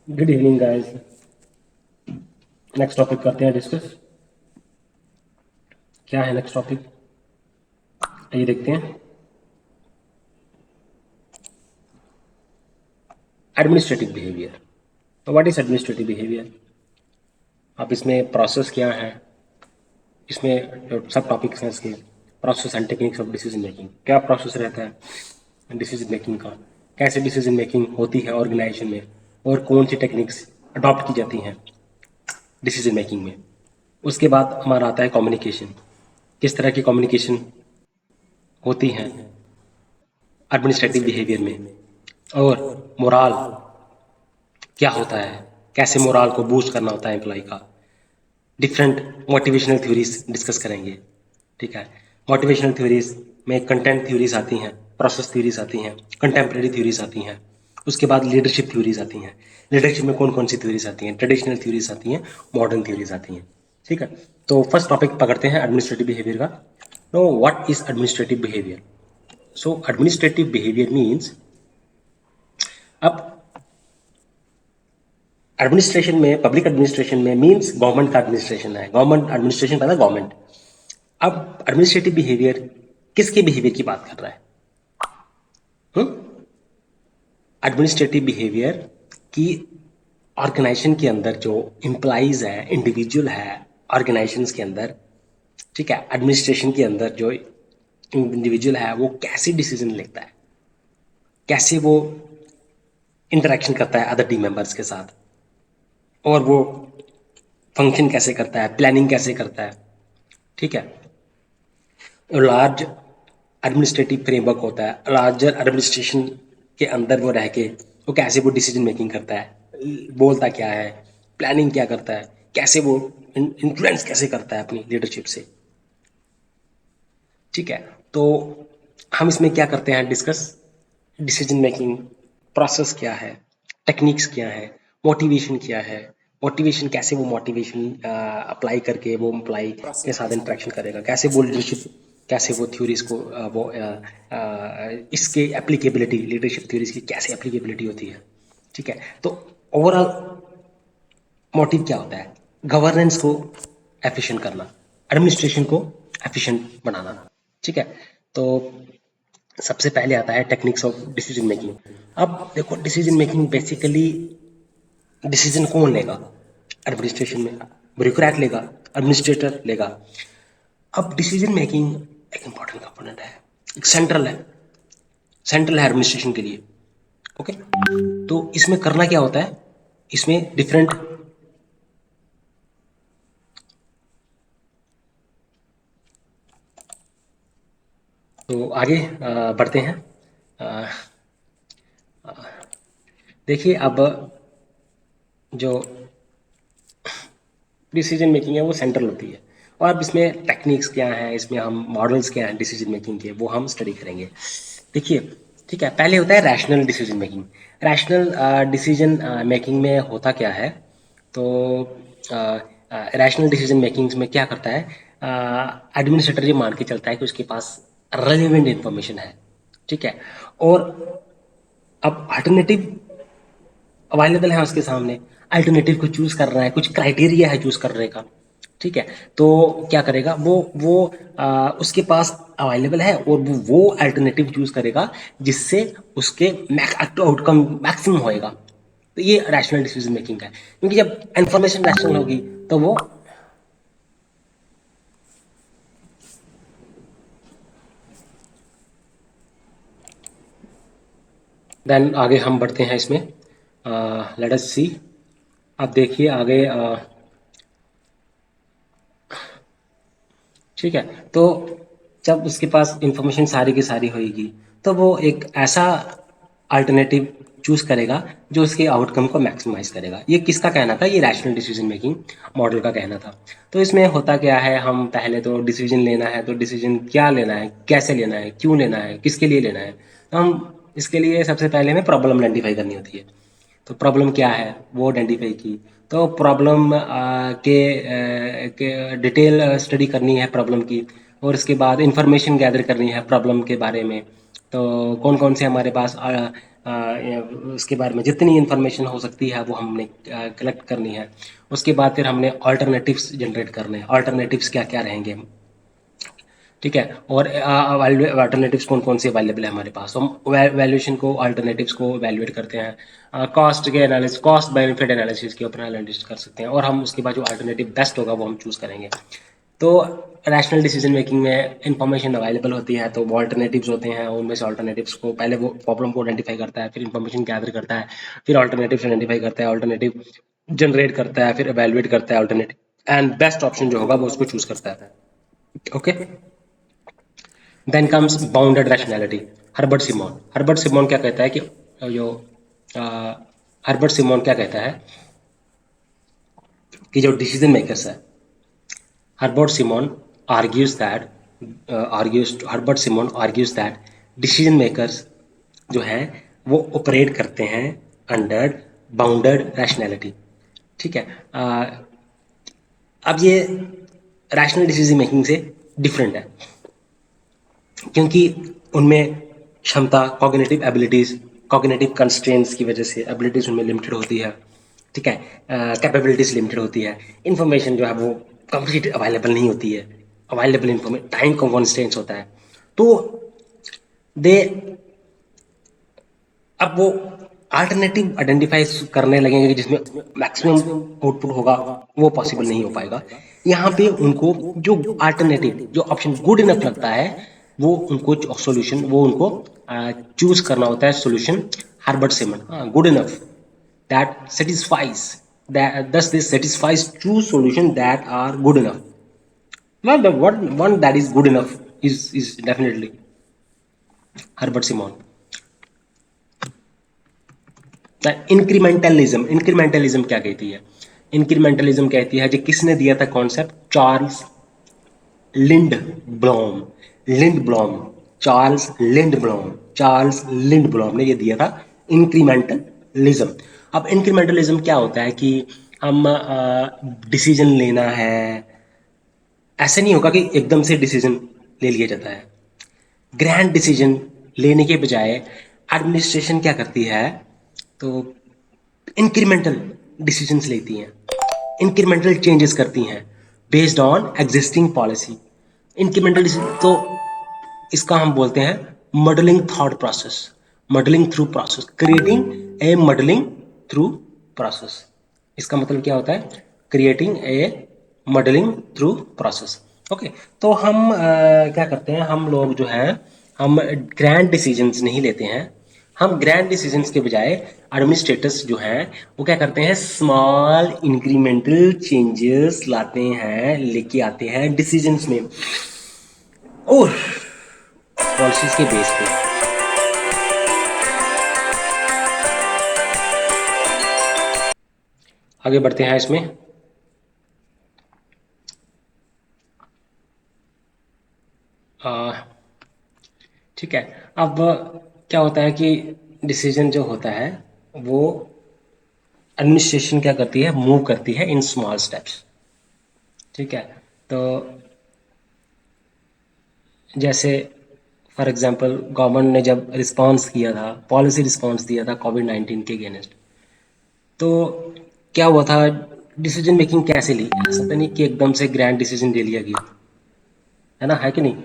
Good evening guys. Next topic करते हैं discuss. क्या है नेक्स्ट टॉपिक? आइए देखते हैं। Administrative behaviour. तो व्हाट इज एडमिनिस्ट्रेटिव बिहेवियर? अब इसमें प्रोसेस क्या है, इसमें जो सब टॉपिक्स हैं इसके, process and techniques of decision making. क्या प्रोसेस रहता है डिसीजन मेकिंग का, कैसे डिसीजन मेकिंग होती है ऑर्गेनाइजेशन में, और कौन सी टेक्निक्स अडॉप्ट की जाती हैं डिसीजन मेकिंग में। उसके बाद हमारा आता है कम्युनिकेशन। किस तरह की कम्युनिकेशन होती हैं एडमिनिस्ट्रेटिव बिहेवियर में, और मोराल क्या होता है, कैसे मोराल को बूस्ट करना होता है एम्प्लॉय का। डिफरेंट मोटिवेशनल थ्योरीज डिस्कस करेंगे। ठीक है, मोटिवेशनल थ्योरीज में कंटेंट थ्योरीज आती हैं, प्रोसेस थ्योरीज आती हैं, कंटेम्प्रेरी थ्योरीज आती हैं। उसके बाद लीडरशिप थ्योरीज आती हैं। लीडरशिप में कौन कौन सी थ्योरीज आती हैं? ट्रेडिशनल थ्योरीज आती हैं, मॉडर्न थ्योरीज आती हैं। ठीक है, तो फर्स्ट टॉपिक पकड़ते हैं एडमिनिस्ट्रेटिव बिहेवियर का। No, what is administrative behaviour? So administrative behaviour means, अब एडमिनिस्ट्रेशन में, पब्लिक एडमिनिस्ट्रेशन में मीन्स गवर्नमेंट का एडमिनिस्ट्रेशन है। गवर्नमेंट एडमिनिस्ट्रेशन पता है, गवर्नमेंट। अब एडमिनिस्ट्रेटिव बिहेवियर किसके बिहेवियर की बात कर रहा है? एडमिनिस्ट्रेटिव बिहेवियर की ऑर्गेनाइजेशन के अंदर जो एम्प्लॉइज है, इंडिविजुअल है ऑर्गेनाइजेशन के अंदर। ठीक है, एडमिनिस्ट्रेशन के अंदर जो इंडिविजुअल है वो कैसे डिसीजन लेता है, कैसे वो इंटरेक्शन करता है अदर टीम मेंबर्स के साथ, और वो फंक्शन कैसे करता है, प्लानिंग कैसे करता है। ठीक है, लार्ज एडमिनिस्ट्रेटिव फ्रेमवर्क होता है, लार्जर एडमिनिस्ट्रेशन के अंदर वो रह के वो कैसे वो डिसीजन मेकिंग करता है, बोलता क्या है, प्लानिंग क्या करता है, कैसे वो इन्फ्लुएंस कैसे करता है अपनी लीडरशिप से। ठीक है, तो हम इसमें क्या करते हैं डिस्कस, डिसीजन मेकिंग प्रोसेस क्या है, टेक्निक्स क्या है, मोटिवेशन क्या है, मोटिवेशन कैसे वो मोटिवेशन अप्लाई करके वो एम्प्लाई के साथ इंटरेक्शन करेगा, कैसे वो लीडरशिप, कैसे वो थ्योरीज को इसके एप्लीकेबिलिटी, लीडरशिप थ्योरीज की कैसे एप्लीकेबिलिटी होती है। ठीक है, तो ओवरऑल मोटिव क्या होता है? गवर्नेंस को एफिशिएंट करना, एडमिनिस्ट्रेशन को एफिशिएंट बनाना। ठीक है, तो सबसे पहले आता है टेक्निक्स ऑफ डिसीजन मेकिंग। अब देखो, डिसीजन मेकिंग बेसिकली डिसीजन कौन लेगा एडमिनिस्ट्रेशन में? ब्यूरोक्रेट लेगा, एडमिनिस्ट्रेटर लेगा। अब डिसीजन मेकिंग एक इंपॉर्टेंट कंपोनेंट है, एक सेंट्रल है एडमिनिस्ट्रेशन के लिए। ओके, तो इसमें करना क्या होता है, इसमें डिफरेंट, तो आगे बढ़ते हैं। अ, देखिए, अब जो डिसीजन मेकिंग है वो सेंट्रल होती है, और अब इसमें टेक्निक्स क्या हैं, इसमें हम मॉडल्स क्या हैं डिसीजन मेकिंग के, वो हम स्टडी करेंगे। देखिए, ठीक है, पहले होता है rational decision making. Rational decision making में होता क्या है, तो रैशनल डिसीजन मेकिंग में क्या करता है, एडमिनिस्ट्रेटर ये मान के चलता है कि उसके पास रेलिवेंट इंफॉर्मेशन है। ठीक है, और अब अल्टरनेटिव अवेलेबल है उसके सामने, अल्टरनेटिव को चूज कर रहा है, कुछ क्राइटेरिया है चूज करने का। ठीक है, तो क्या करेगा वो उसके पास अवेलेबल है, और वो अल्टरनेटिव चूज करेगा जिससे उसके आउटकम मैक्सिमम होएगा। तो ये रैशनल डिसीजन मेकिंग है, क्योंकि जब इंफॉर्मेशन रैशनल होगी तो वो, देन आगे हम बढ़ते हैं इसमें। लेट अस सी। अब देखिए आगे, ठीक है, तो जब उसके पास इंफॉर्मेशन सारी की सारी होगी, तो वो एक ऐसा अल्टरनेटिव चूज करेगा जो उसके आउटकम को मैक्सिमाइज करेगा। ये किसका कहना था? ये रैशनल डिसीजन मेकिंग मॉडल का कहना था। तो इसमें होता क्या है, हम पहले तो डिसीजन लेना है, तो डिसीजन क्या लेना है, कैसे लेना है, क्यों लेना है, किसके लिए लेना है, तो हम इसके लिए सबसे पहले हमें प्रॉब्लम आइडेंटिफाई करनी होती है। तो प्रॉब्लम क्या है वो आइडेंटिफाई की, तो प्रॉब्लम के डिटेल स्टडी करनी है प्रॉब्लम की, और उसके बाद इंफॉर्मेशन गैदर करनी है प्रॉब्लम के बारे में। तो कौन कौन से हमारे पास उसके बारे में जितनी इन्फॉर्मेशन हो सकती है वो हमने कलेक्ट करनी है। उसके बाद फिर हमने ऑल्टरनेटिव्स जनरेट करने हैं, ऑल्टरनेटिव्स क्या क्या रहेंगे, ठीक है। और अल्टरनेटिव्स कौन कौन से अवेलेबल है हमारे पास, तो हम वैल्यूएशन को, अल्टरनेटिव्स को वैल्यूएट करते हैं, कॉस्ट के एनालिसिस, कॉस्ट बेनिफिट एनालिसिस के ऊपर एनालिसिस कर सकते हैं, और हम उसके बाद जो अल्टरनेटिव बेस्ट होगा वो हम चूज़ करेंगे। तो रैशनल डिसीजन मेकिंग में इंफॉर्मेशन अवेलेबल होती है, तो वो अल्टरनेटिव्स होते हैं, उनमें से अल्टरनेटिव्स को पहले वो प्रॉब्लम को आइडेंटिफाई करता है, फिर इंफॉर्मेशन गैदर करता है, फिर अल्टरनेटिव्स आइडेंटिफाई करता है, अल्टरनेटिव जनरेट करता है, फिर एवेलुएट करता है अल्टरनेटिव, एंड बेस्ट ऑप्शन जो होगा वो उसको चूज करता है। Okay, then comes bounded rationality. Herbert Simon क्या कहता है कि जो हर्बर्ट सिमोन क्या कहता है कि जो डिसीजन मेकर्स है, Herbert Simon argues that Herbert Simon argues that decision makers जो है वो ऑपरेट करते हैं अंडर बाउंडेड रैशनैलिटी, ठीक है। अब ये रैशनल डिसीजन मेकिंग से डिफरेंट है, क्योंकि उनमें क्षमता, कॉग्निटिव एबिलिटीज, कॉग्निटिव कंस्ट्रेंट्स की वजह से एबिलिटीज उनमें लिमिटेड होती है, ठीक है, कैपेबिलिटीज लिमिटेड होती है, इन्फॉर्मेशन जो है वो कंप्लीट अवेलेबल नहीं होती है, अवेलेबल इन्फॉर्मेशन, टाइम का कॉन्स्टेंट्स होता है, तो दे अब वो अल्टरनेटिव आइडेंटिफाई करने लगेंगे कि जिसमें मैक्सिमम आउटपुट होगा, वो पॉसिबल नहीं हो पाएगा। यहाँ पे उनको जो अल्टरनेटिव, जो ऑप्शन गुड इनफ लगता है, वो उनको सॉल्यूशन, वो उनको चूज करना होता है solution. Herbert Simon, good enough that satisfies, that thus this satisfies two solutions that are good enough. Well, the one that is good enough is definitely Herbert Simon. इंक्रीमेंटलिज्म क्या कहती है? इंक्रीमेंटलिज्म कहती है, जो किसने दिया था कॉन्सेप्ट? चार्ल्स लिंड ब्लॉम। लिंड ब्लॉम चार्ल्स लिंड ब्लॉम ने ये दिया था इंक्रीमेंटलिज्म। अब इंक्रीमेंटलिज्म क्या होता है कि हम डिसीजन लेना है, ऐसे नहीं होगा कि एकदम से डिसीजन ले लिया जाता है। ग्रैंड डिसीजन लेने के बजाय एडमिनिस्ट्रेशन क्या करती है, तो इंक्रीमेंटल डिसीजंस लेती हैं, इंक्रीमेंटल चेंजेस करती हैं based on existing policy. Incremental तो इसका हम बोलते हैं modelling thought process, modelling through process, creating a modelling through process. इसका मतलब क्या होता है? Creating a modelling through process. Okay, तो हम क्या करते हैं, हम लोग जो हैं, हम ग्रैंड डिसीजंस नहीं लेते हैं, हम ग्रैंड डिसीजंस के बजाय एडमिनिस्ट्रेटर्स जो हैं वो क्या करते हैं, स्मॉल इंक्रीमेंटल चेंजेस लाते हैं, लेके आते हैं डिसीजंस में, और पॉलिसीज के बेस पे। आगे बढ़ते हैं इसमें। ठीक है, अब क्या होता है कि डिसीजन जो होता है वो एडमिनिस्ट्रेशन क्या करती है, मूव करती है इन स्मॉल स्टेप्स, ठीक है। तो जैसे फॉर एग्जांपल गवर्नमेंट ने जब रिस्पांस किया था, पॉलिसी रिस्पांस दिया था कोविड-19 के अगेंस्ट, तो क्या हुआ था, डिसीजन मेकिंग कैसे ली? ऐसा तो नहीं कि एकदम से ग्रैंड डिसीजन ले लिया गया, है ना, है कि नहीं?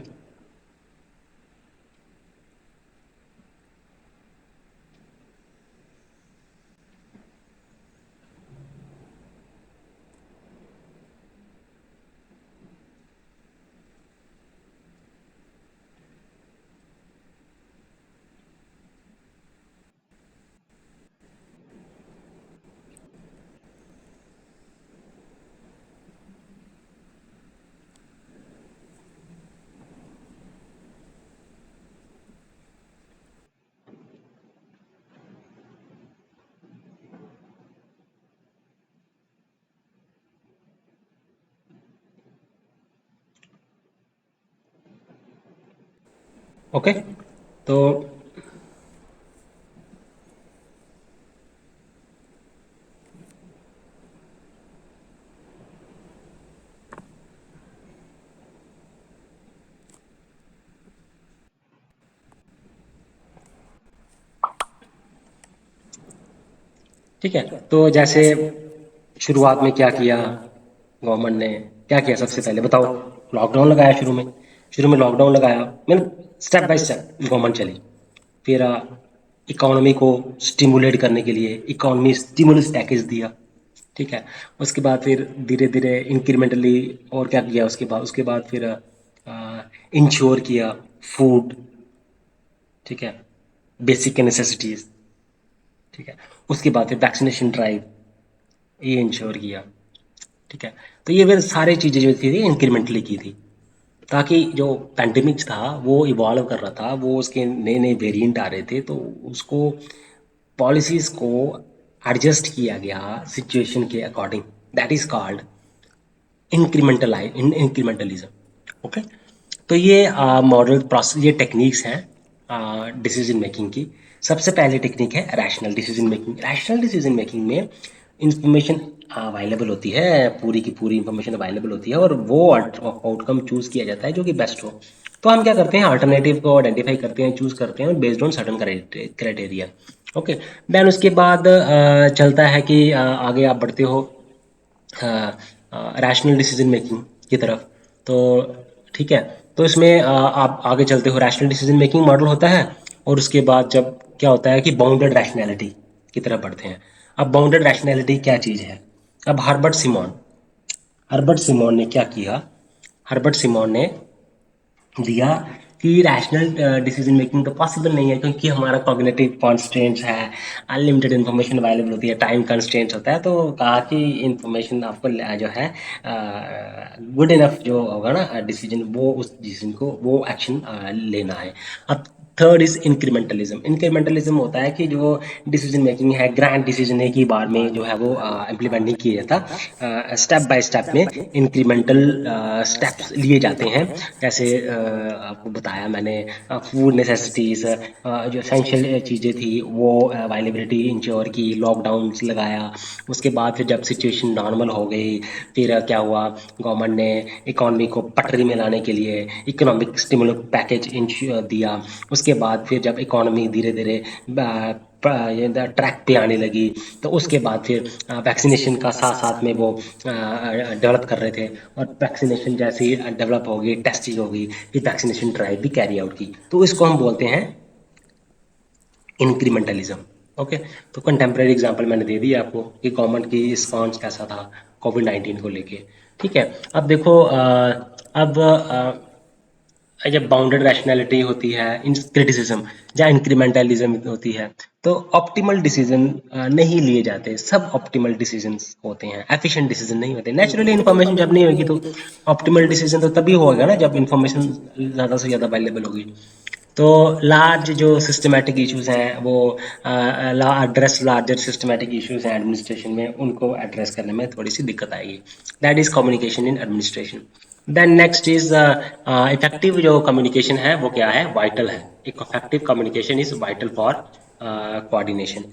ओके, तो ठीक है। तो जैसे शुरुआत में क्या किया गवर्नमेंट ने, क्या किया सबसे पहले बताओ? लॉकडाउन लगाया शुरू में लॉकडाउन लगाया, मतलब स्टेप बाय स्टेप गवर्नमेंट चली। फिर इकोनॉमी को स्टिमुलेट करने के लिए इकोनॉमी स्टिमुलस पैकेज दिया। ठीक है। उसके बाद फिर धीरे धीरे इंक्रीमेंटली और क्या किया, उसके बाद फिर इंश्योर किया फूड। ठीक है। Basic necessities. ठीक है। उसके बाद फिर वैक्सीनेशन ड्राइव, ये इंश्योर किया। ठीक है। तो ये फिर सारी चीज़ें जो थी इंक्रीमेंटली की थी, ताकि जो पैंडेमिक था वो इवॉल्व कर रहा था, वो उसके नए नए वेरिएंट आ रहे थे, तो उसको पॉलिसीज़ को एडजस्ट किया गया सिचुएशन के according. That is called incrementalism. Okay. तो ये मॉडल प्रोसेस, ये टेक्निक्स हैं डिसीजन मेकिंग की। सबसे पहली टेक्निक है rational decision making. Rational decision making में इंफॉर्मेशन अवेलेबल होती है, पूरी की पूरी इंफॉर्मेशन अवेलेबल होती है, और वो आउटकम चूज किया जाता है जो कि बेस्ट हो। तो हम क्या करते हैं, अल्टरनेटिव को आइडेंटिफाई करते हैं, चूज करते हैं based on certain criteria. Okay. Then उसके बाद चलता है कि आगे आप बढ़ते हो रैशनल डिसीजन मेकिंग की तरफ। तो ठीक है। तो इसमें आप आगे चलते हो, रैशनल डिसीजन मेकिंग मॉडल होता है, और उसके बाद जब क्या होता है कि बाउंडेड रैशनैलिटी की तरफ बढ़ते हैं। अब बाउंडेड रैशनैलिटी क्या चीज़ है? अब हर्बर्ट सिमोन ने क्या किया? हर्बर्ट सिमोन ने दिया कि रैशनल डिसीजन मेकिंग तो पॉसिबल नहीं है, क्योंकि हमारा कॉग्निटिव कॉन्स्ट्रेंट्स है, अनलिमिटेड इन्फॉर्मेशन अवेलेबल होती है, टाइम कंस्ट्रेंट्स होता है। तो कहा कि इन्फॉर्मेशन आपको जो है गुड इनफ जो होगा ना डिसीजन, वो उस डिसीजन को वो एक्शन लेना है। अब थर्ड इज इंक्रीमेंटलिज्म। इंक्रीमेंटलिज्म होता है कि जो डिसीजन मेकिंग है, ग्रैंड डिसीजन एक ही बार में जो है वो इम्प्लीमेंट नहीं किया जाता, स्टेप बाय स्टेप में इंक्रीमेंटल स्टेप्स लिए जाते हैं। जैसे आपको बताया मैंने, फूड नेसेसिटीज़, जो एसेंशियल चीज़ें थी वो अवेलेबिलिटी इंश्योर की, लॉकडाउन लगाया। उसके बाद फिर जब सिचुएशन नॉर्मल हो गई, फिर क्या हुआ, गवर्नमेंट ने इकॉनमी को पटरी में लाने के लिए इकोनॉमिक स्टिमुलस पैकेज दिया। उसके बाद फिर जब इकॉनमी धीरे धीरे ट्रैक पे आने लगी, तो उसके बाद फिर वैक्सीनेशन का साथ साथ में वो डेवलप कर रहे थे, और वैक्सीनेशन जैसे ही डेवलप हो गई, टेस्टिंग हो गई, फिर वैक्सीनेशन ड्राइव भी कैरी आउट की। तो इसको हम बोलते हैं इंक्रीमेंटलिज्म। ओके। तो कंटेम्प्रेरी एग्जांपल मैंने दे दिया आपको कि गवर्नमेंट की रिस्पॉन्स कैसा था कोविड-19 को लेके। ठीक है। अब देखो अब जब बाउंडेड रैशनैलिटी होती है, क्रिटिसिज्म या इंक्रीमेंटलिज्म होती है, तो ऑप्टिमल डिसीजन नहीं लिए जाते। सब ऑप्टिमल डिसीजंस होते हैं, एफिशिएंट डिसीजन नहीं होते। नेचुरली इन्फॉर्मेशन जब नहीं होगी तो ऑप्टिमल डिसीजन तो तभी होगा ना जब इन्फॉर्मेशन ज़्यादा से ज़्यादा अवेलेबल होगी। तो लार्ज जो सिस्टमैटिक इश्यूज हैं वो एड्रेस लार्जर सिस्टमैटिक इश्यूज हैं एडमिनिस्ट्रेशन में, उनको एड्रेस करने में थोड़ी सी दिक्कत आएगी। That is communication in administration. Then next is effective जो कम्युनिकेशन है वो क्या है, वाइटल है। एक effective communication is vital for coordination,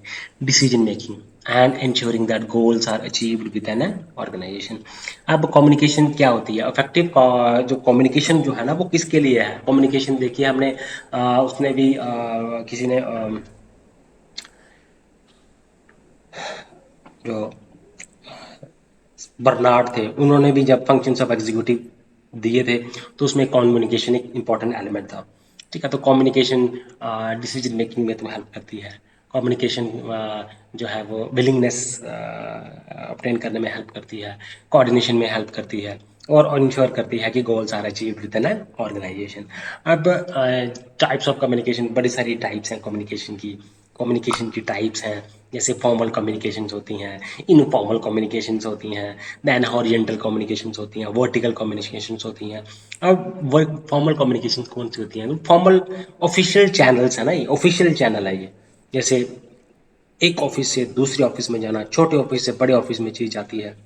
decision making and ensuring that goals are achieved within an organization। अब कम्युनिकेशन क्या होती है? इफेक्टिव जो कम्युनिकेशन जो है ना वो किसके लिए है? कम्युनिकेशन देखिए हमने उसने भी किसी ने जो बर्नार्ड थे, उन्होंने भी जब फंक्शंस ऑफ एग्जीक्यूटिव दिए थे तो उसमें कम्युनिकेशन एक इम्पॉर्टेंट एलिमेंट था। ठीक है। तो कम्युनिकेशन डिसीजन मेकिंग में तो हेल्प करती है। कम्युनिकेशन जो है वो विलिंगनेस ऑब्टेन करने में हेल्प करती है, कोऑर्डिनेशन में हेल्प करती है, और इंश्योर करती है कि goals are achieved with an organisation. अब टाइप्स ऑफ कम्युनिकेशन, बड़ी सारी टाइप्स हैं कम्युनिकेशन की। कम्युनिकेशन की टाइप्स हैं, जैसे फॉर्मल कम्युनिकेशंस होती हैं, इनफॉर्मल कम्युनिकेशंस होती हैं, देन हॉरिजेंटल कम्युनिकेशंस होती हैं, वर्टिकल कम्युनिकेशंस होती हैं। अब वर्क फॉर्मल कम्युनिकेशंस कौन सी होती हैं? फॉर्मल ऑफिशियल चैनल्स है ना, ये ऑफिशियल चैनल है ये। जैसे एक ऑफिस से दूसरे ऑफिस में जाना, छोटे ऑफिस से बड़े ऑफिस में चीज जाती है,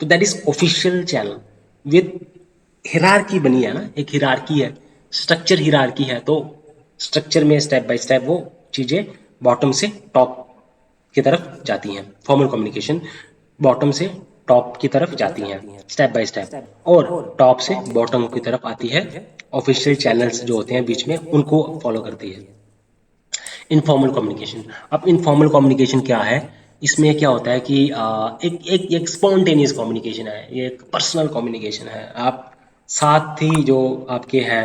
तो that is official channel with hierarchy बनी है ना, एक हिरारकी है, स्ट्रक्चर हिरारकी है। तो स्ट्रक्चर में स्टेप बाय स्टेप वो चीजें बॉटम से टॉप की तरफ जाती हैं। फॉर्मल कम्युनिकेशन बॉटम से टॉप की तरफ जाती हैं स्टेप बाय स्टेप, और टॉप से बॉटम की तरफ आती है। ऑफिशियल चैनल्स जो होते हैं बीच में उनको फॉलो करती है। Informal communication. अब इनफॉर्मल कम्युनिकेशन क्या है? इसमें क्या होता है कि एक स्पॉन्टेनियस कम्युनिकेशन है, ये एक पर्सनल कम्युनिकेशन है। आप साथ ही जो आपके हैं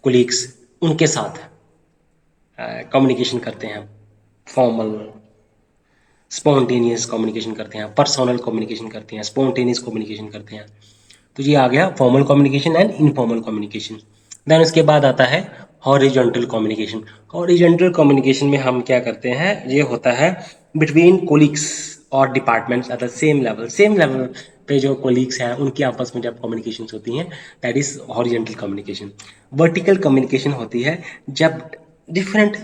कोलीग्स, उनके साथ कम्युनिकेशन करते हैं, फॉर्मल स्पॉन्टेनियस कम्युनिकेशन करते हैं, पर्सनल कम्युनिकेशन करते हैं, स्पॉन्टेनियस कम्युनिकेशन करते हैं। तो ये आ गया formal communication and informal communication. Then उसके बाद आता है हॉरिजॉन्टल कम्युनिकेशन। हॉरिजॉन्टल कम्युनिकेशन में हम क्या करते हैं, ये होता है बिटवीन कोलिग्स और departments at the same level पे जो कोलिग्स हैं उनकी आपस में जब कम्युनिकेशन होती हैं, that is horizontal communication. Vertical communication होती है जब different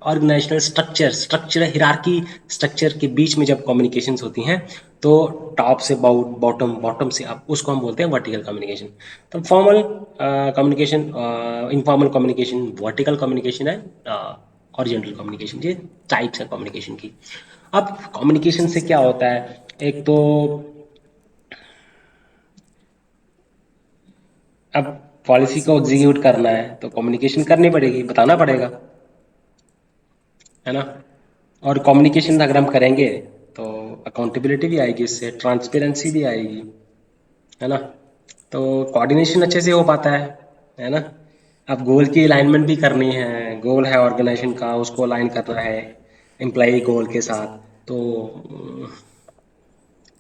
organisational structure hierarchy structure के बीच में जब कम्युनिकेशंस होती हैं, तो टॉप से बॉटम, बॉटम से अप, उसको हम बोलते हैं वर्टिकल कम्युनिकेशन। तो formal communication, informal communication, vertical communication है, हॉरिजॉन्टल कम्युनिकेशन, ये टाइप्स है कम्युनिकेशन की। अब कम्युनिकेशन से क्या होता है, एक तो अब पॉलिसी को एग्जीक्यूट करना है तो कम्युनिकेशन करनी पड़ेगी, बताना पड़ेगा, है ना। और कम्युनिकेशन अगर हम करेंगे तो अकाउंटेबिलिटी भी आएगी, इससे ट्रांसपेरेंसी भी आएगी, है ना। तो कोऑर्डिनेशन अच्छे से हो पाता है ना। अब गोल की अलाइनमेंट भी करनी है, गोल है ऑर्गेनाइजेशन का, उसको अलाइन करना है एम्प्लॉय गोल के साथ। तो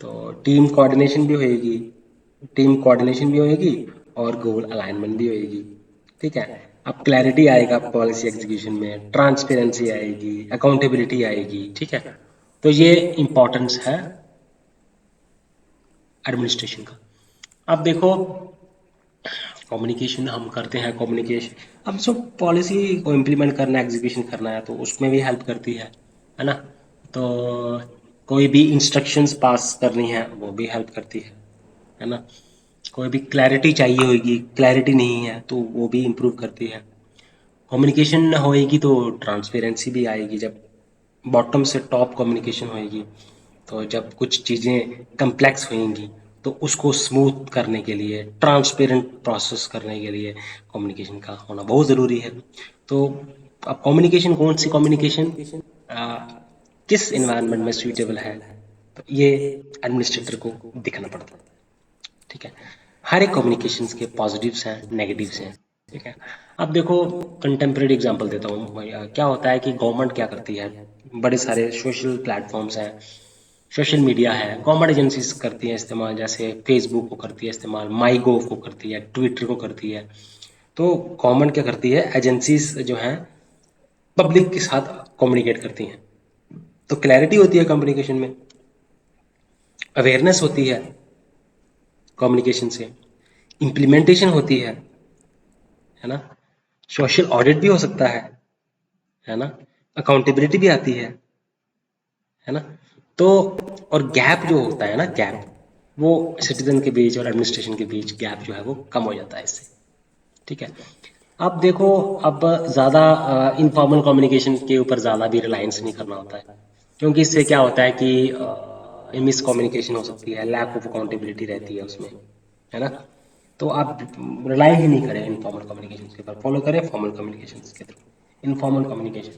तो टीम कोऑर्डिनेशन भी होएगी और गोल अलाइनमेंट भी होएगी, ठीक है। अब क्लैरिटी आएगा पॉलिसी एग्जीक्यूशन में, ट्रांसपेरेंसी आएगी, अकाउंटेबिलिटी आएगी, ठीक है। तो ये इम्पोर्टेंस है एडमिनिस्ट्रेशन का। अब देखो कम्युनिकेशन हम करते हैं, कम्युनिकेशन अब जो पॉलिसी को इम्प्लीमेंट करना है, एग्जीक्यूशन करना है, तो उसमें भी हेल्प करती है ना। तो कोई भी इंस्ट्रक्शंस पास करनी है वो भी हेल्प करती है ना। कोई भी क्लैरिटी चाहिए होगी, क्लैरिटी नहीं है तो वो भी इम्प्रूव करती है। कम्युनिकेशन होएगी तो ट्रांसपेरेंसी भी आएगी, जब बॉटम से टॉप कम्युनिकेशन होएगी। तो जब कुछ चीज़ें कम्प्लेक्स होंगी तो उसको स्मूथ करने के लिए, ट्रांसपेरेंट प्रोसेस करने के लिए कम्युनिकेशन का होना बहुत ज़रूरी है। तो अब कम्युनिकेशन, कौन सी कम्युनिकेशन किस इन्वायरमेंट में सूटेबल है, तो ये एडमिनिस्ट्रेटर को दिखना पड़ता है, ठीक है। हर एक कम्युनिकेशंस के पॉजिटिव्स हैं, नेगेटिव्स हैं, ठीक है। अब देखो कंटेम्प्रेरी एग्जांपल देता हूँ। क्या होता है कि गवर्नमेंट क्या करती है, बड़े सारे सोशल प्लेटफॉर्म्स हैं, सोशल मीडिया है, गवर्नमेंट एजेंसीज करती हैं इस्तेमाल, जैसे फेसबुक को करती है इस्तेमाल, माई गोव को करती है, ट्विटर को करती है। तो गवर्नमेंट क्या करती है, एजेंसीज जो हैं पब्लिक के साथ कम्युनिकेट करती हैं, तो क्लैरिटी होती है कम्युनिकेशन में, अवेयरनेस होती है कम्युनिकेशन से, इम्प्लीमेंटेशन होती है ना, सोशल ऑडिट भी हो सकता है ना, अकाउंटेबिलिटी भी आती है ना। तो और गैप जो होता है ना, गैप वो सिटीजन के बीच और एडमिनिस्ट्रेशन के बीच गैप जो है वो कम हो जाता है इससे, ठीक है। अब देखो, अब ज़्यादा इनफॉर्मल कम्युनिकेशन के ऊपर ज़्यादा भी रिलायंस नहीं करना होता है, क्योंकि इससे क्या होता है कि मिस कम्युनिकेशन हो सकती है, लैक ऑफ अकाउंटेबिलिटी रहती है उसमें, है ना। तो आप रिलाई ही नहीं करें इनफॉर्मल कम्युनिकेशन के ऊपर, फॉलो करें फॉर्मल कम्युनिकेशन के थ्रू। इनफॉर्मल कम्युनिकेशन,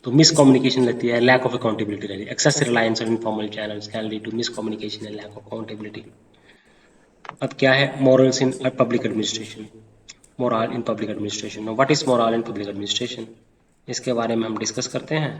तो मिस कम्युनिकेशन लगती है, लैक ऑफ अकाउंटेबिलिटी रहती है, excess reliance on informal channels can lead to miss communication and lack of accountability. अब क्या है morals in public administration, moral in public administration, what is moral in public administration, इसके बारे में हम discuss करते हैं।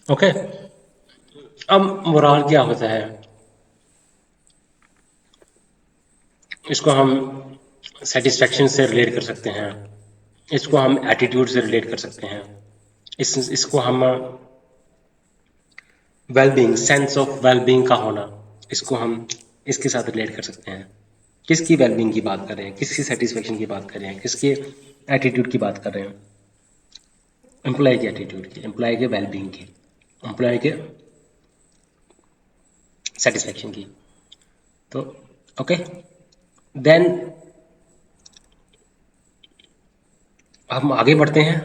ओके। अब मोराल क्या होता है, इसको हम सेटिस्फैक्शन से रिलेट कर सकते हैं, इसको हम एटीट्यूड से रिलेट कर सकते हैं, इसको हम वेलबींग, सेंस ऑफ वेलबींग का होना, इसको हम इसके साथ रिलेट कर सकते हैं। किसकी वेलबींग की बात कर रहे हैं, किसकी सेटिस्फेक्शन की बात कर रहे हैं, किसके एटीट्यूड की बात कर रहे हैं, एम्प्लॉय के एटीट्यूड की, एम्प्लॉय के वेलबींग की, एम्प्लॉय के सेटिस्फेक्शन की। तो ओके, देन हम आगे बढ़ते हैं।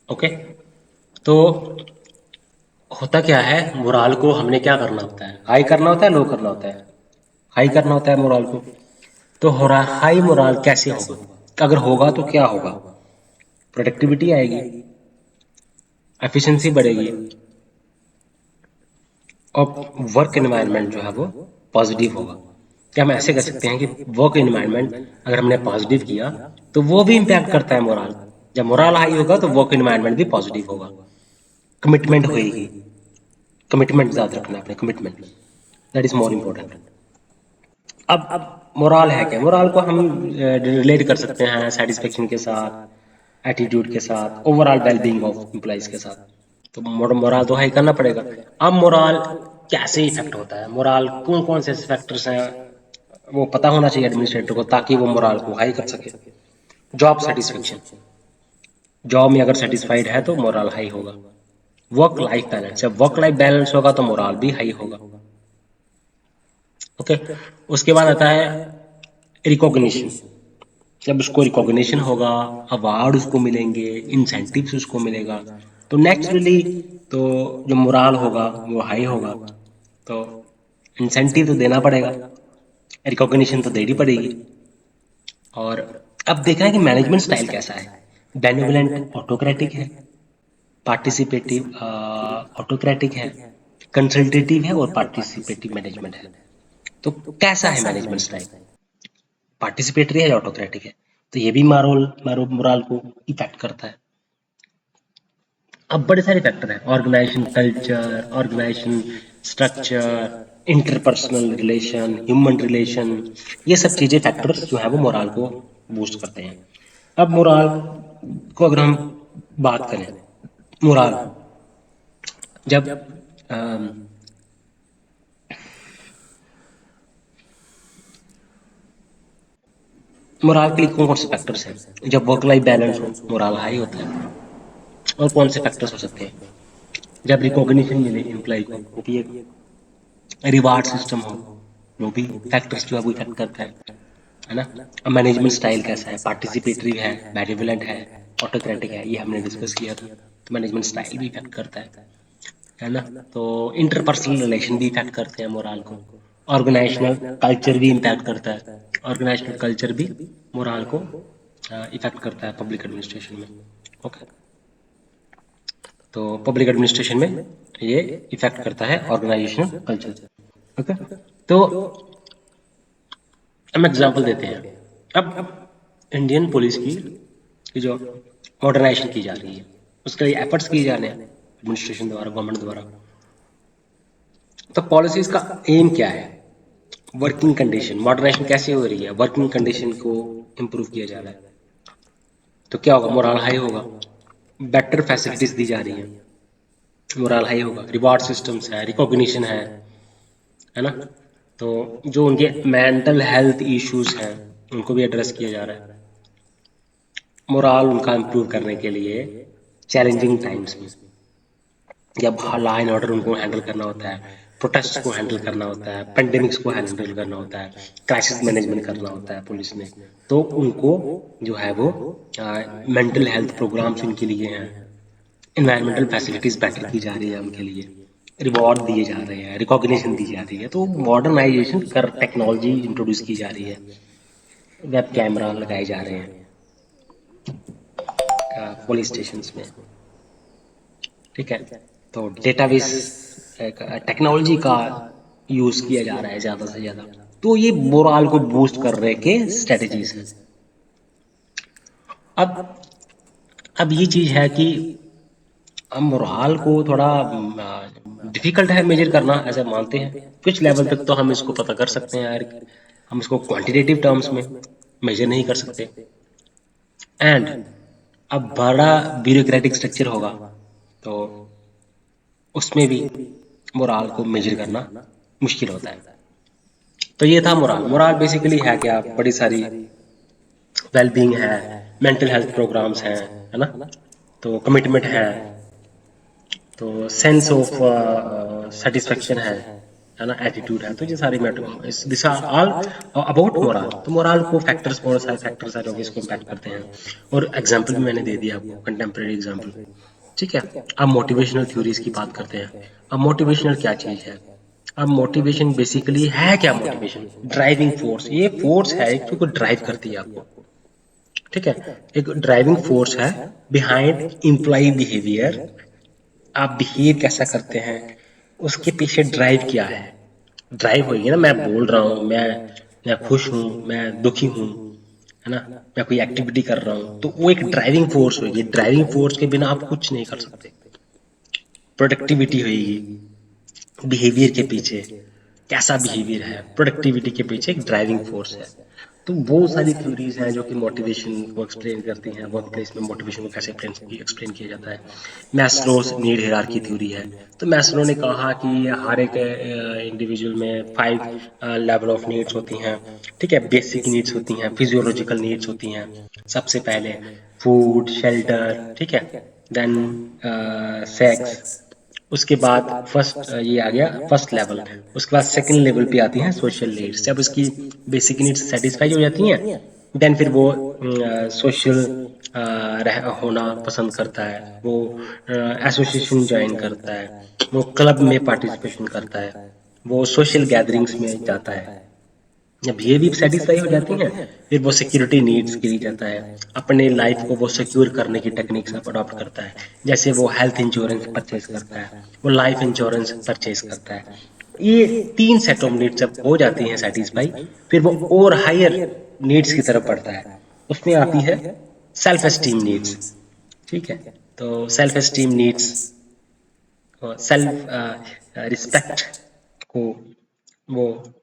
ओके, तो होता क्या है, मोराल को हमने क्या करना होता है, हाई करना होता है, लो करना होता है, हाई करना होता है मोराल को। तो हो रहा हाई मोराल कैसे होगा, अगर होगा तो क्या होगा, प्रोडक्टिविटी आएगी, एफिशिएंसी बढ़ेगी, और वर्क एनवायरनमेंट जो है वो पॉजिटिव होगा। क्या हम ऐसे कह सकते हैं कि वर्क एनवायरनमेंट अगर हमने पॉजिटिव किया तो वो भी इम्पैक्ट करता है मोराल। जब मोराल हाई होगा तो वर्क एनवायरनमेंट भी पॉजिटिव होगा, कमिटमेंट होएगी, कमिटमेंट ज़्यादा रखना है अपने, commitment, that is more important. अब मोराल है क्या, मोराल को हम रिलेट कर सकते हैं सेटिस्फेक्शन के साथ, एटीट्यूड के साथ, ओवरऑल वेलबींग ऑफ एम्प्लॉइज के साथ। तो मोराल तो हाई करना पड़ेगा। अब मोराल कैसे इफेक्ट होता है, मोराल कौन कौन से फैक्टर्स हैं, वो पता होना चाहिए एडमिनिस्ट्रेटर को, ताकि वो मोराल को हाई कर सके। जॉब सेटिस्फेक्शन, जॉब में अगर सेटिस्फाइड है तो मोराल हाई होगा। वर्क लाइफ बैलेंस, जब वर्क लाइफ बैलेंस होगा तो मोराल भी हाई होगा। ओके, उसके बाद आता है रिकॉग्निशन। जब उसको रिकॉग्निशन होगा, अवार्ड उसको मिलेंगे, इंसेंटिव्स उसको मिलेगा, तो नेचुरली तो जो मोराल होगा वो हाई होगा। तो इंसेंटिव तो देना पड़ेगा, रिकॉग्निशन तो देनी पड़ेगी। और अब देखना है कि मैनेजमेंट स्टाइल कैसा है, बेनिवोलेंट ऑटोक्रेटिक है, पार्टिसिपेटिव ऑटोक्रेटिक है, कंसल्टेटिव है, और पार्टिसिपेटिव मैनेजमेंट है। तो कैसा है मैनेजमेंट स्टाइल, पार्टिसिपेटरी है या ऑटोक्रेटिक है, तो ये भी मोराल को इफेक्ट करता है। अब बड़े सारे फैक्टर हैं, organisation culture, organisation structure, interpersonal relation, human relation, ये सब चीजें फैक्टर्स जो है वो मोराल को बूस्ट करते हैं। अब मोराल को अगर हम बात करें, मोराल जब मोराल के लिए कौन कौन से फैक्टर्स हैं, जब वर्क लाइफ बैलेंस हो मोराल हाई होता है। और कौन से फैक्टर्स हो सकते हैं, जब रिकॉग्निशन मिले एम्प्लॉय को, वो भी एक रिवार्ड सिस्टम हो, वो भी फैक्टर्स जो है वो इफेक्ट करता है ना। अब मैनेजमेंट स्टाइल कैसा है, पार्टिसिपेटरी है, बेनिवोलेंट है, ऑटोक्रेटिक है, ये हमने डिस्कस किया था। तो मैनेजमेंट स्टाइल भी इफेक्ट करता है ना। तो इंटरपर्सनल रिलेशन भी इफेक्ट करते हैं मोराल को, ऑर्गेनाइजेशनल कल्चर भी इम्पैक्ट करता है, ऑर्गेनाइजेशनल कल्चर भी मोराल को इफेक्ट करता है पब्लिक एडमिनिस्ट्रेशन में। ओके, तो पब्लिक एडमिनिस्ट्रेशन में ये इफेक्ट करता है ऑर्गेनाइजेशनल कल्चर। ओके, तो हम एग्जांपल देते हैं। अब इंडियन पुलिस की जो मॉडर्नाइजेशन की जा रही है, उसके लिए एफर्ट्स किए जा रहे हैं एडमिनिस्ट्रेशन द्वारा, गवर्नमेंट द्वारा। तो पॉलिसीज का एम क्या है, वर्किंग कंडीशन, मॉडर्नाइजेशन कैसे हो रही है, वर्किंग कंडीशन को इम्प्रूव किया जा रहा है, तो क्या होगा, मोरल हाई होगा, बेटर फैसिलिटीज दी जा रही है, मोरल हाई होगा, रिवार्ड सिस्टम्स है, रिकॉग्निशन है ना। तो जो उनके मेंटल हेल्थ इश्यूज हैं उनको भी एड्रेस किया जा रहा है, मोरल उनका इम्प्रूव करने के लिए। चैलेंजिंग टाइम्स में जब लॉ एंड ऑर्डर उनको हैंडल करना होता है, प्रोटेस्ट को हैंडल करना होता है, पेंडेमिक्स को हैंडल करना होता है, क्राइसिस मैनेजमेंट करना होता है पुलिस ने, तो उनको जो है वो मेंटल हेल्थ प्रोग्राम्स उनके लिए हैं, इन्वायरमेंटल फैसिलिटीज बेटर की जा रही है उनके लिए, रिवॉर्ड दिए जा रहे हैं, रिकॉग्निशन दी जा रही है, तो मॉडर्नाइजेशन कर टेक्नोलॉजी इंट्रोड्यूस की जा रही है, वेब कैमरा लगाए जा रहे हैं पुलिस स्टेशन में, ठीक है। तो डेटाबेस टेक्नोलॉजी का यूज किया जा रहा है ज़्यादा से ज़्यादा। तो ये मोराल को बूस्ट कर रहे के स्ट्रेटजीज हैं। अब अब ये चीज़ है कि हम मोराल को थोड़ा डिफिकल्ट है मेजर करना, ऐसा मानते हैं। कुछ लेवल तक तो हम इसको पता कर सकते हैं यार, हम इसको क्वांटिटेटिव टर्म्स में मेजर नहीं कर सकते। एंड अब बड़ा ब्यूरोक्रेटिक स्ट्रक्चर होगा तो उसमें भी मोराल को मेजर करना मुश्किल होता है। तो ये था मोराल। मोराल बेसिकली है क्या, बड़ी सारी वेलबींग है, मेंटल हेल्थ प्रोग्राम्स हैं, है ना, तो कमिटमेंट तो सेंस ऑफ सेटिस्फेक्शन है ना, एटीट्यूड है। तो ये सारी matter this are all about moral. तो मोरल को फैक्टर्स, बहुत सारे फैक्टर्स हैं जो कि इसको इम्पैक्ट करते हैं। और एग्जांपल भी मैंने दे दिया आपको, कंटेम्प्रेरी एग्जांपल। ठीक है, अब मोटिवेशनल थ्योरीज की बात करते हैं। अब मोटिवेशनल क्या चीज है? अब मोटिवेशन बेसिकली है क्या? मोटिवेशन ड्राइविंग फोर्स, ये फोर्स है जो ड्राइव करती है आपको। ठीक है, एक ड्राइविंग फोर्स है बिहाइंड इम्प्लॉय बिहेवियर। आप बिहेव कैसा करते हैं, उसके पीछे ड्राइव क्या है। ड्राइव होगी ना, मैं बोल रहा हूँ, मैं खुश हूँ, मैं दुखी हूँ, है ना, मैं कोई एक्टिविटी कर रहा हूँ, तो वो एक ड्राइविंग फोर्स होगी। ड्राइविंग फोर्स के बिना आप कुछ नहीं कर सकते। प्रोडक्टिविटी होगी बिहेवियर के पीछे, कैसा बिहेवियर है, प्रोडक्टिविटी के पीछे एक ड्राइविंग फोर्स है। तो बहुत सारी थ्योरीज हैं जो कि मोटिवेशन को एक्सप्लेन करती हैं, वर्क प्लेस में मोटिवेशन को कैसे एक्सप्लेन किया जाता है। मैस्लोस नीड हायरार्की थ्योरी है। तो मैस्लो ने कहा कि हर एक इंडिविजुअल में 5 लेवल ऑफ नीड्स होती हैं। ठीक है, बेसिक नीड्स होती हैं, फिजियोलॉजिकल नीड्स होती हैं। सबसे पहले फूड, शेल्टर, ठीक है, देन सेक्स, उसके बाद फर्स्ट ये आ गया फर्स्ट लेवल। उसके बाद सेकंड लेवल पे आती हैं सोशल नीड्स। जब उसकी बेसिक नीड्स सेटिस्फाई हो जाती हैं, देन फिर वो सोशल होना पसंद करता है, वो एसोसिएशन ज्वाइन करता है, वो क्लब में पार्टिसिपेशन करता है, वो सोशल गैदरिंग्स में जाता है। जब ये भी सेटिस्फाई हो जाती हैं, फिर वो सिक्योरिटी नीड्स के लिए जाता है। अपने लाइफ को वो सिक्योर करने की टेक्निक्स आप अडॉप्ट करता है। जैसे वो हेल्थ इंश्योरेंस परचेज करता है, वो लाइफ इंश्योरेंस परचेज करता है। ये 3 सेट ऑफ नीड्स जब हो जाती हैं सेटिस्फाई, फिर वो और हायर नीड्स की तरफ बढ़ता है। उसमें आती है सेल्फ एस्टीम नीड्स। ठीक है, तो self esteem needs, self respect को वो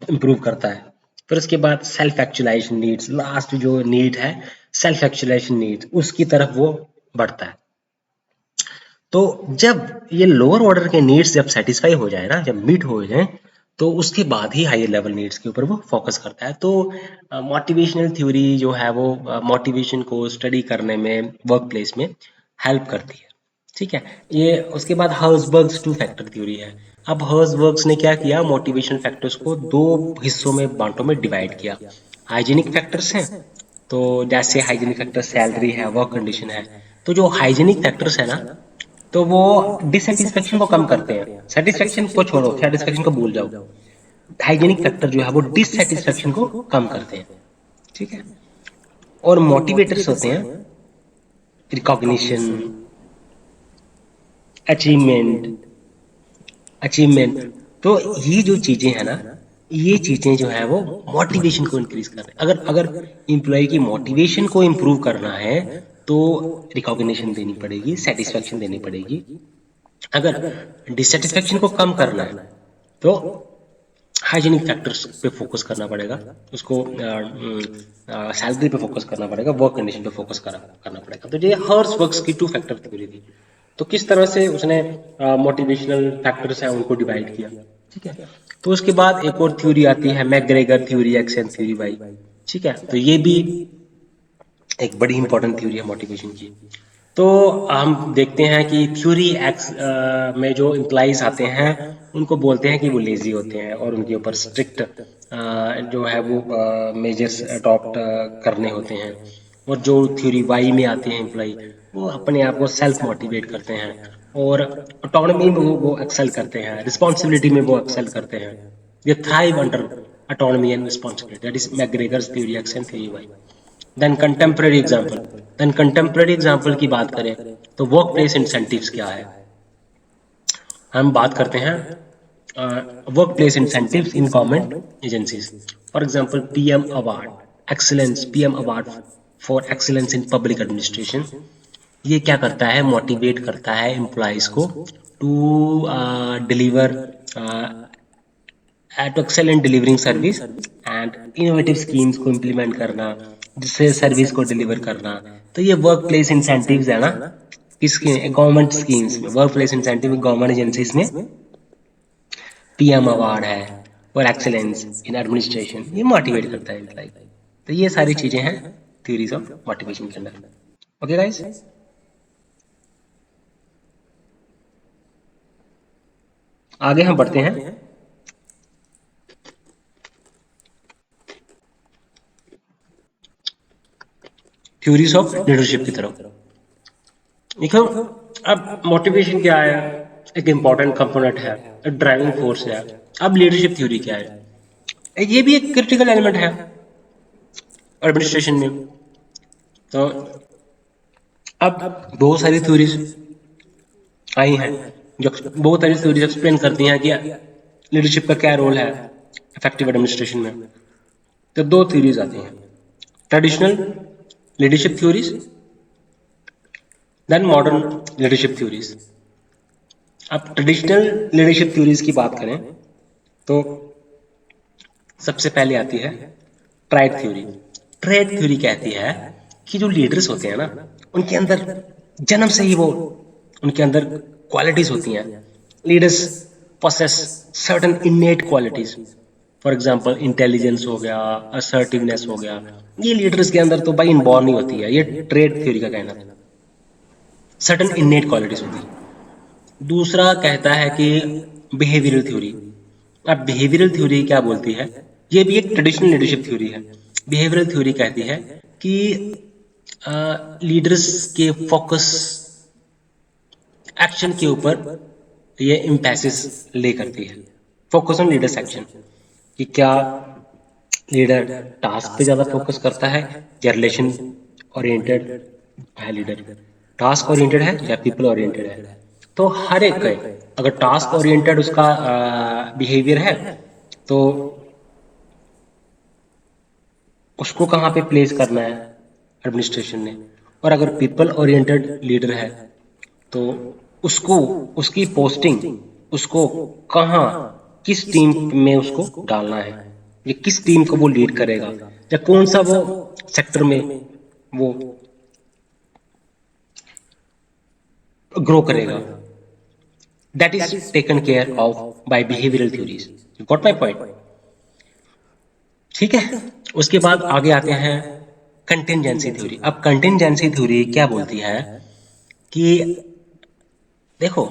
इम्प्रूव करता है। फिर उसके बाद सेल्फ एक्चुअलाइजेशन नीड्स, लास्ट जो नीड है सेल्फ एक्चुअलाइजेशन नीड्स, उसकी तरफ वो बढ़ता है। तो जब ये लोअर ऑर्डर के नीड्स जब सेटिस्फाई हो जाए ना, जब मीट हो जाए, तो उसके बाद ही हायर लेवल नीड्स के ऊपर वो फोकस करता है। तो मोटिवेशनल थ्योरी जो है वो मोटिवेशन को स्टडी करने में वर्क प्लेस में हेल्प करती है। ठीक है, ये उसके बाद हर्ज़बर्ग्स टू फैक्टर थ्योरी है। अब हर्ज़बर्ग्स ने क्या किया, मोटिवेशन फैक्टर्स को 2 हिस्सों में बांटों में डिवाइड किया। हाइजीनिक फैक्टर्स हैं, तो जैसे हाइजीनिक फैक्टर सैलरी है, वर्क कंडीशन है। तो जो हाइजीनिक फैक्टर्स है ना, तो वो डिससेटिस्फेक्शन को कम करते हैं। सेटिस्फेक्शन को छोड़ो, सेटिस्फेक्शन को भूल जाओ। हाइजीनिक फैक्टर जो है वो डिससेटिस्फेक्शन को कम करते हैं। ठीक है, और मोटिवेटर्स होते हैं रिकॉग्निशन, अचीवमेंट, अचीवमेंट। तो ये जो चीजें हैं ना, ये चीजें जो है वो मोटिवेशन को इंक्रीज कर रहे हैं। अगर अगर एम्प्लॉय की मोटिवेशन को इम्प्रूव करना है तो रिकॉग्निशन देनी पड़ेगी, सेटिस्फेक्शन देनी पड़ेगी। अगर डिससेटिस्फेक्शन को कम करना है तो हाइजीनिक फैक्टर्स पे फोकस करना पड़ेगा, उसको सैलरी पे फोकस करना पड़ेगा, वर्क कंडीशन पे फोकस करना पड़ेगा। तो ये हर्ट्ज़बर्ग की 2 फैक्टर थ्योरी थी। तो किस तरह से उसने मोटिवेशनल फैक्टर्स हैं उनको डिवाइड किया। ठीक है, तो उसके बाद एक और थ्योरी आती है McGregor theory, X and theory Y. ठीक है, तो ये भी एक बड़ी इंपॉर्टेंट थ्योरी है मोटिवेशन की। तो हम देखते हैं कि थ्योरी एक्स में जो इम्प्लाइज आते हैं उनको बोलते हैं कि वो लेजी होते हैं और उनके ऊपर स्ट्रिक्ट जो है वो मेजर्स अडॉप्ट करने होते हैं। और जो थ्योरी वाई में आते हैं एम्प्लॉय, वो अपने आप को सेल्फ मोटिवेट करते हैं और ऑटोनॉमी में वो एक्सेल करते हैं, रिस्पॉन्सिबिलिटी में वो एक्सेल करते हैं। They thrive under autonomy and responsibility, that is McGregor's theory X and theory Y. Then contemporary example की बात करें तो वर्क प्लेस इंसेंटिव्स क्या है। हम बात करते हैं work place incentives in government agencies. For example PM award, excellence, PM award for excellence in public administration. ये क्या करता है, मोटिवेट करता है एम्प्लॉयज को to deliver to excel in delivering service and innovative schemes को इम्प्लीमेंट करना, जिससे सर्विस को डिलीवर करना। तो ये वर्क प्लेस इंसेंटिव्स है ना, किसके, गवर्नमेंट स्कीम्स में, work place incentive government agencies में पीएम अवार्ड है फॉर एक्सेलेंस इन एडमिनिस्ट्रेशन, ये मोटिवेट करता है एम्प्लॉय। तो ये सारी चीजें हैं थ्योरीज ऑफ मोटिवेशन के अंदर। ओके गाइस, आगे हम बढ़ते हैं थ्योरीज ऑफ लीडरशिप की तरफ। देखो, अब मोटिवेशन क्या है, एक इम्पॉर्टेंट कंपोनेंट है, एक ड्राइविंग फोर्स है। अब लीडरशिप थ्योरी क्या है, ये भी एक क्रिटिकल एलिमेंट है एडमिनिस्ट्रेशन में। तो अब बहुत सारी थ्योरीज आई हैं जो बहुत सारी थ्योरीज एक्सप्लेन करती हैं कि लीडरशिप का क्या रोल है इफेक्टिव एडमिनिस्ट्रेशन में। तो दो थ्योरीज आती हैं, traditional leadership theories, then modern leadership theories. अब ट्रेडिशनल लीडरशिप थ्योरीज की बात करें तो सबसे पहले आती है ट्राइड थ्योरी। ट्राइड थ्योरी कहती है कि जो लीडर्स होते हैं ना, उनके अंदर जन्म से ही वो, उनके अंदर क्वालिटीज होती हैं। Leaders possess certain innate qualities, for example intelligence हो गया, असर्टिवनेस हो गया। ये लीडर्स के अंदर तो भाई इनबॉर्न ही होती है, ये ट्रेड थ्योरी का कहना है, सर्टेन इनेट क्वालिटीज होती है। दूसरा कहता है कि बिहेवियरल थ्योरी। अब बिहेवियरल थ्योरी क्या बोलती है, ये भी एक ट्रेडिशनल लीडरशिप थ्योरी है। बिहेवियरल थ्योरी कहती है कि लीडर्स के फोकस एक्शन के ऊपर ये इम्पैसिस ले करती है। फोकस ऑन लीडर्स एक्शन, कि क्या लीडर टास्क पे ज्यादा फोकस करता है या रिलेशन ओरिएंटेड है लीडर, टास्क ओरिएंटेड है या पीपल ओरिएंटेड है। तो हर एक का, अगर टास्क ओरिएंटेड उसका बिहेवियर है तो उसको कहाँ पे प्लेस करना है एडमिनिस्ट्रेशन ने, और अगर पीपल ओरिएंटेड लीडर है तो उसको, उसकी पोस्टिंग, उसको कहाँ, किस टीम में उसको डालना है, या किस टीम को वो लीड करेगा, या कौन सा वो सेक्टर में वो ग्रो करेगा। That is taken care of by behavioural theories. You got my point? ठीक है, उसके बाद आगे आते हैं कंटिंजेंसी थ्योरी। अब कंटिंजेंसी थ्योरी क्या बोलती है कि देखो,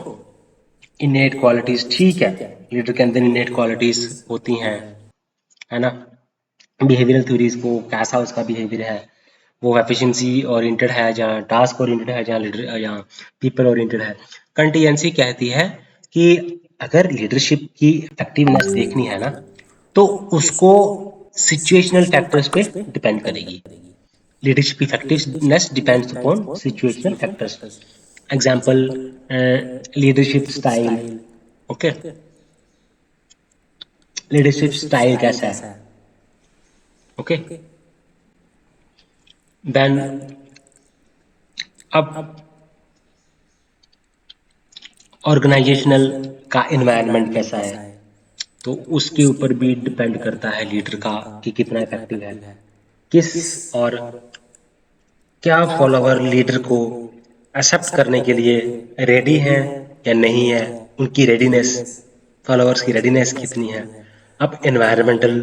इनेट क्वालिटीज ठीक है, लीडर के अंदर इनेट क्वालिटीज होती हैं, है ना। बिहेवियरल थ्योरीज को कैसा उसका बिहेवियर है, वो एफिशिएंसी ओरिएंटेड है जहाँ टास्क ओरिएंटेड है, जहाँ लीडर, जहाँ पीपल ओरिएंटेड है। कंटिजेंसी कहती है कि अगर लीडरशिप की इफेक्टिवनेस देखनी है ना, तो उसको सिचुएशनल फैक्टर्स पे डिपेंड करेगी। Leadership effectiveness depends upon situational factors. Example, leadership style. Okay, leadership style कैसा है, ओके। देन अब ऑर्गेनाइजेशनल का एनवायरनमेंट कैसा है, तो उसके ऊपर भी डिपेंड करता है लीडर का कि कितना इफेक्टिव है, किस और क्या फॉलोवर लीडर को एक्सेप्ट करने के लिए रेडी हैं या नहीं है, उनकी रेडीनेस, फॉलोअर्स की रेडीनेस कितनी है। अब एनवायरमेंटल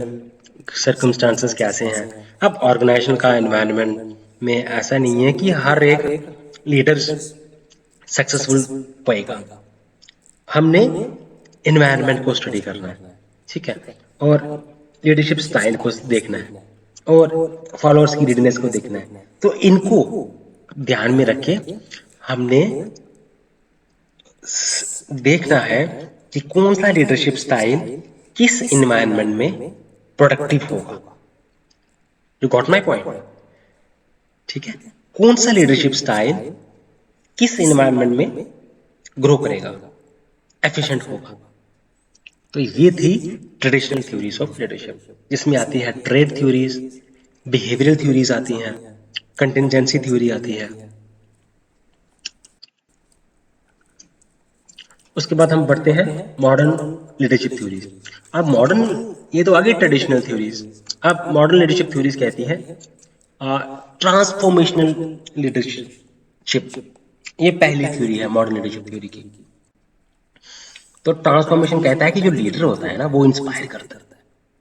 सर्कमस्टांसेस कैसे हैं। अब ऑर्गेनाइजेशन का एनवायरनमेंट में ऐसा नहीं है कि हर एक लीडर सक्सेसफुल पाएगा। हमने एनवायरनमेंट को स्टडी करना है, ठीक है, और लीडरशिप स्टाइल को देखना है, और फॉलोअर्स की रेडीनेस को देखना है। तो इनको ध्यान में रखे हमने देखना है कि कौन सा लीडरशिप स्टाइल किस एनवायरनमेंट में प्रोडक्टिव होगा। You got my point? ठीक है, कौन सा लीडरशिप स्टाइल किस एनवायरनमेंट में ग्रो करेगा। एफिशिएंट होगा। तो ये थी ट्रेडिशनल थ्योरीज ऑफ लीडरशिप, जिसमें आती है ट्रेड थ्योरीज, बिहेवियरल थ्योरीज आती हैं, कंटिजेंसी थ्योरी आती है। उसके बाद हम बढ़ते हैं मॉडर्न लीडरशिप थ्योरीज। अब मॉडर्न, ये तो आगे ट्रेडिशनल थ्योरीज। अब मॉडर्न लीडरशिप थ्योरीज कहती है ट्रांसफॉर्मेशनल लीडरशिप। ये पहली थ्योरी है मॉडर्न लीडरशिप थ्योरी की। तो ट्रांसफॉर्मेशन कहता है कि जो लीडर होता है ना, वो इंस्पायर करता है,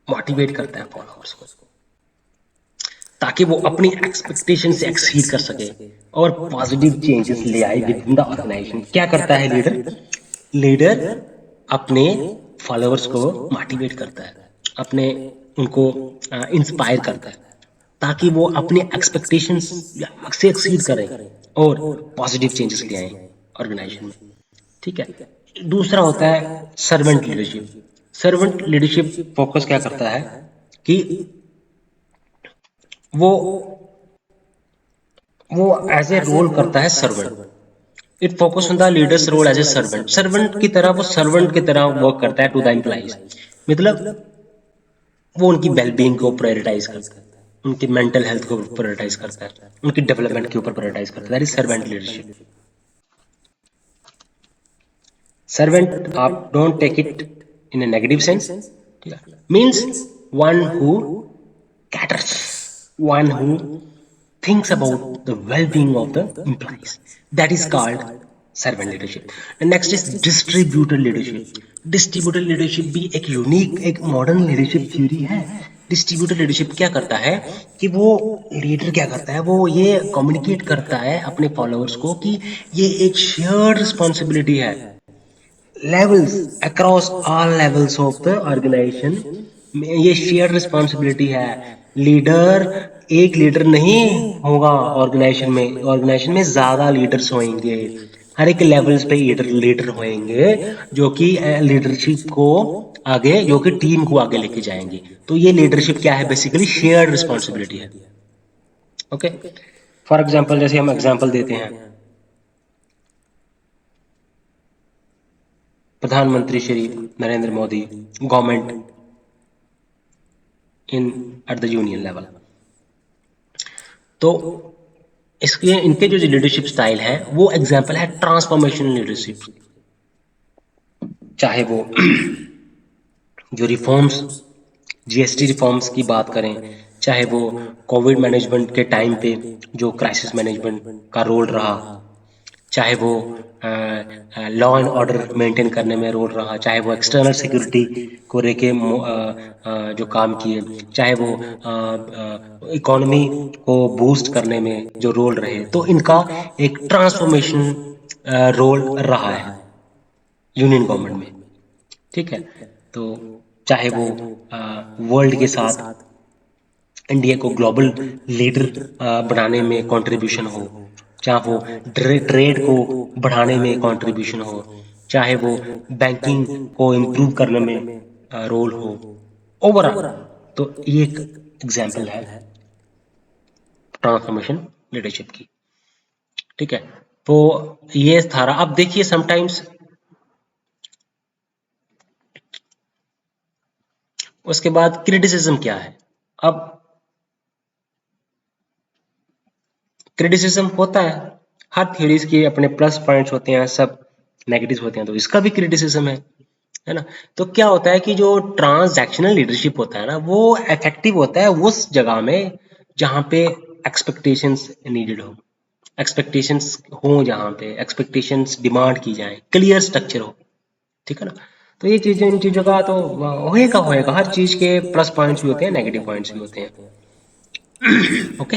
मोटिवेट करता है फॉलोअर्स को, ताकि वो अपनी एक्सपेक्टेशन से एक्सीड कर सके और पॉजिटिव चेंजेस ले आए विद इन द ऑर्गेनाइजेशन। क्या करता है लीडर? लीडर अपने फॉलोअर्स को मोटिवेट करता है, अपने उनको इंस्पायर करता है, ताकि वो अपने एक्सपेक्टेशंस से एक्सीड करें और पॉजिटिव चेंजेस ले आए ऑर्गेनाइजेशन में। ठीक है। दूसरा होता है servant leadership. Servant leadership focus क्या करता है कि वो वो एज ए रोल करता है servant. It focus on the leaders role as a servant. Servant की तरह, वो सर्वेंट की तरह वर्क करता है टू द एम्प्लॉइज। मतलब वो उनकी वेलबींग को प्रायोरिटाइज करता है, उनकी मेंटल हेल्थ को प्रायोरिटाइज करता है, उनकी डेवलपमेंट के ऊपर प्रायोरिटाइज करता है। That is servant leadership. Servant, आप don't take it in a negative sense, ठीक है, means one who caters, one who thinks about the well-being of the employees. That is called servant leadership. And next is distributed leadership. Distributed leadership भी एक unique, एक modern leadership theory है। Distributed leadership क्या करता है कि वो leader क्या करता है, वो ये कम्युनिकेट करता है अपने फॉलोअर्स को कि ये एक शेयर्ड रिस्पॉन्सिबिलिटी है, levels across all levels of the organisation में ये शेयर रिस्पॉन्सिबिलिटी है। लीडर, एक लीडर नहीं होगा ऑर्गेनाइजेशन में ज्यादा लीडर्स होंगे, हर एक लेवल्स पे लीडर होंगे जो कि लीडरशिप को आगे, जो कि टीम को आगे लेके जाएंगे। तो ये लीडरशिप क्या है? बेसिकली शेयर्ड रिस्पॉन्सिबिलिटी है। ओके, फॉर एग्जाम्पल, जैसे हम एग्जाम्पल देते हैं, प्रधानमंत्री Shri Narendra Modi, government in at the union level. तो इसके, इनके जो लीडरशिप स्टाइल है वो एग्जाम्पल है ट्रांसफॉर्मेशनल लीडरशिप। चाहे वो जो रिफॉर्म्स, जीएसटी रिफॉर्म्स की बात करें, चाहे वो कोविड मैनेजमेंट के टाइम पे जो क्राइसिस मैनेजमेंट का रोल रहा, चाहे वो लॉ एंड ऑर्डर मेंटेन करने में रोल रहा, चाहे वो एक्सटर्नल सिक्योरिटी को लेके जो काम किए, चाहे वो इकोनॉमी को बूस्ट करने में जो रोल रहे, तो इनका एक ट्रांसफॉर्मेशन रोल रहा है यूनियन गवर्नमेंट में। ठीक है। तो चाहे वो वर्ल्ड के साथ इंडिया को ग्लोबल लीडर बनाने में कंट्रीब्यूशन हो, चाहे वो ट्रेड को बढ़ाने में कंट्रीब्यूशन हो, चाहे वो बैंकिंग को इम्प्रूव करने में रोल हो, ओवरऑल। तो ये एक एग्जाम्पल है ट्रांसफॉर्मेशन लीडरशिप की। ठीक है। तो ये था। अब देखिए, समटाइम्स उसके बाद क्रिटिसिज्म क्या है। अब क्रिटिसिज्म होता है, हर थ्योरीज के अपने प्लस पॉइंट्स होते हैं, सब नेगेटिव होते हैं, तो इसका भी क्रिटिसिज्म है ना। तो क्या होता है कि जो ट्रांजैक्शनल लीडरशिप होता है ना, वो इफेक्टिव होता है उस जगह में जहां पे एक्सपेक्टेशंस नीडेड हो, एक्सपेक्टेशंस हो, जहां पे एक्सपेक्टेशंस डिमांड की जाए, क्लियर स्ट्रक्चर हो। ठीक है ना। तो ये चीजें, इन चीजों का तो होएगा, हर चीज के प्लस पॉइंट्स भी होते हैं, नेगेटिव पॉइंट्स भी होते हैं। ओके।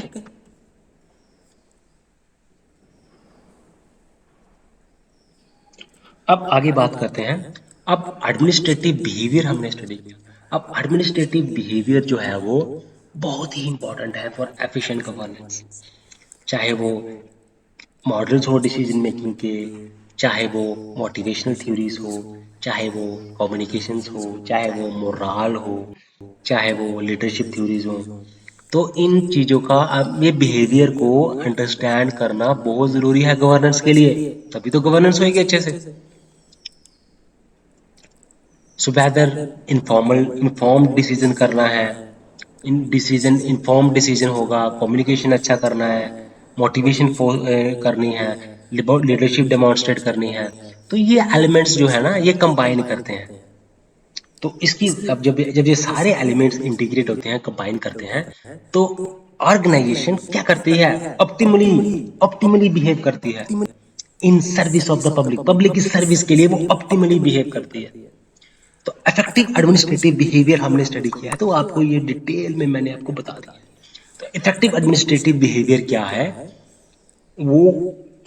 अब आगे बात करते हैं। अब एडमिनिस्ट्रेटिव बिहेवियर हमने स्टडी किया। अब एडमिनिस्ट्रेटिव बिहेवियर जो है वो बहुत ही इंपॉर्टेंट है फॉर एफिशिएंट गवर्नेंस। चाहे वो मॉडल्स हो डिसीजन मेकिंग के, चाहे वो मोटिवेशनल थ्योरीज हो, चाहे वो कम्युनिकेशंस हो, चाहे वो मोरल हो, चाहे वो लीडरशिप थ्योरीज हो। तो इन चीजों का, अब ये बिहेवियर को अंडरस्टैंड करना बहुत जरूरी है गवर्नेंस के लिए, तभी तो गवर्नेंस होगी अच्छे से। सो वेदर इन्फॉर्म्ड डिसीजन करना है, इन्फॉर्म्ड डिसीजन होगा, कम्युनिकेशन अच्छा करना है, मोटिवेशन करनी है, लीडरशिप डेमोन्स्ट्रेट करनी है, तो ये एलिमेंट्स जो है ना ये कंबाइन करते हैं। तो इसकी अब जब ये सारे एलिमेंट्स इंटीग्रेट होते हैं, कंबाइन करते हैं, तो ऑर्गेनाइजेशन क्या करती है, ऑप्टिमली ऑप्टिमली बिहेव करती है in service of the public, public की सर्विस के लिए वो ऑप्टिमली बिहेव करती है। तो इफेक्टिव एडमिनिस्ट्रेटिव बिहेवियर हमने स्टडी किया है, तो आपको ये डिटेल में मैंने आपको बता दिया। तो इफेक्टिव एडमिनिस्ट्रेटिव बिहेवियर क्या है, वो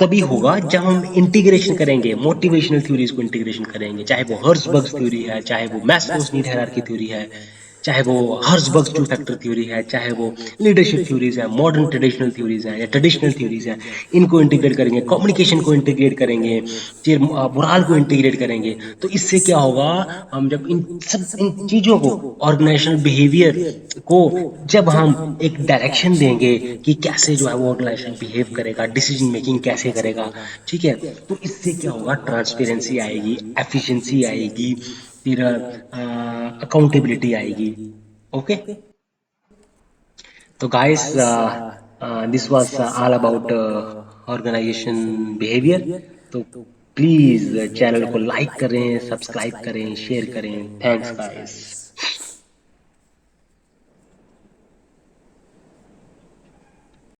तभी होगा जब हम इंटीग्रेशन करेंगे, मोटिवेशनल थ्योरीज को इंटीग्रेशन करेंगे, चाहे वो हर्ट्जबर्ग थ्योरी है, चाहे वो मैस्लोज नीड हायरार्की थ्योरी है, चाहे वो हर्ट्जबर्ग टू फैक्टर थ्योरी है, चाहे वो लीडरशिप थ्योरीज है, मॉडर्न ट्रेडिशनल थ्योरीज है या ट्रेडिशनल थ्योरीज है, इनको इंटीग्रेट करेंगे, कम्युनिकेशन को इंटीग्रेट करेंगे, फिर मोरल को इंटीग्रेट करेंगे। तो इससे क्या होगा, हम जब इन चीजों को, ऑर्गेनाइजेशनल बिहेवियर को जब हम एक डायरेक्शन देंगे कि कैसे जो है वो ऑर्गेनाइजेशन बिहेव करेगा, डिसीजन मेकिंग कैसे करेगा, ठीक है, तो इससे क्या होगा, ट्रांसपेरेंसी आएगी, एफिशिएंसी आएगी, फिर अकाउंटेबिलिटी आएगी। ओके, तो guys this was all about organisation behaviour. तो प्लीज चैनल को लाइक करें, सब्सक्राइब करें, शेयर करें। Thanks guys.